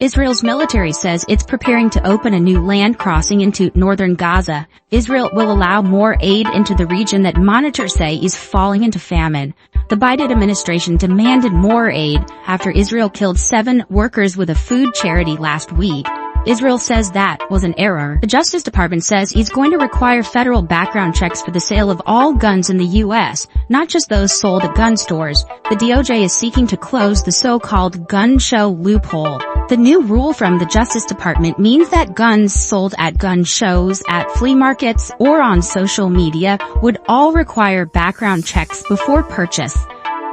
Israel's military says it's preparing to open a new land crossing into northern Gaza. Israel will allow more aid into the region that monitors say is falling into famine. The Biden administration demanded more aid after Israel killed 7 workers with a food charity last week. Israel says that was an error. The Justice Department says it's going to require federal background checks for the sale of all guns in the U.S., not just those sold at gun stores. The DOJ is seeking to close the so-called gun show loophole. The new rule from the Justice Department means that guns sold at gun shows, at flea markets, or on social media would all require background checks before purchase.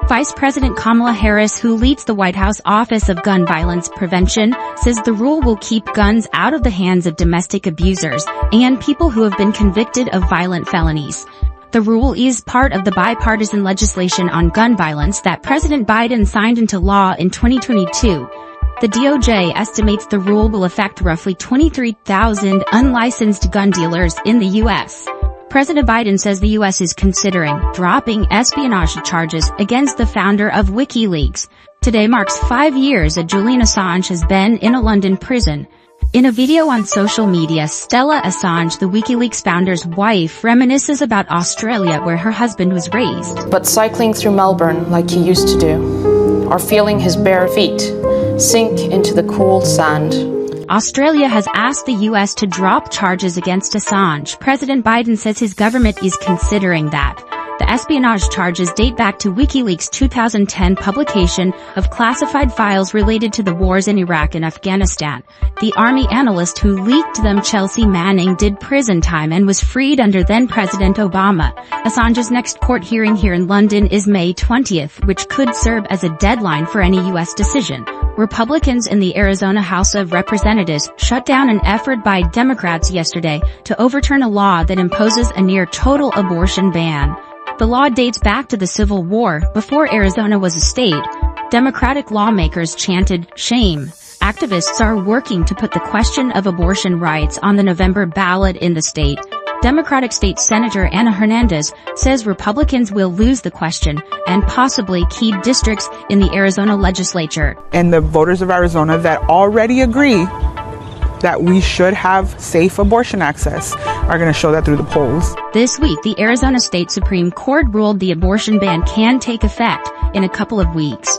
Vice President Kamala Harris, who leads the White House Office of Gun Violence Prevention, says the rule will keep guns out of the hands of domestic abusers and people who have been convicted of violent felonies. The rule is part of the bipartisan legislation on gun violence that President Biden signed into law in 2022. The DOJ estimates the rule will affect roughly 23,000 unlicensed gun dealers in the U.S. President Biden says the U.S. is considering dropping espionage charges against the founder of WikiLeaks. Today marks 5 years that Julian Assange has been in a London prison. In a video on social media, Stella Assange, the WikiLeaks founder's wife, reminisces about Australia where her husband was raised. But cycling through Melbourne like he used to do, or feeling his bare feet sink into the cool sand. Australia has asked the U.S. to drop charges against Assange. President Biden says his government is considering that. The espionage charges date back to WikiLeaks' 2010 publication of classified files related to the wars in Iraq and Afghanistan. The Army analyst who leaked them, Chelsea Manning, did prison time and was freed under then-President Obama. Assange's next court hearing here in London is May 20th, which could serve as a deadline for any U.S. decision. Republicans in the Arizona House of Representatives shut down an effort by Democrats yesterday to overturn a law that imposes a near-total abortion ban. The law dates back to the Civil War, before Arizona was a state. Democratic lawmakers chanted, "Shame." Activists are working to put the question of abortion rights on the November ballot in the state. Democratic State Senator Ana Hernandez says Republicans will lose the question and possibly key districts in the Arizona legislature. And the voters of Arizona that already agree that we should have safe abortion access are going to show that through the polls. This week, the Arizona State Supreme Court ruled the abortion ban can take effect in a couple of weeks.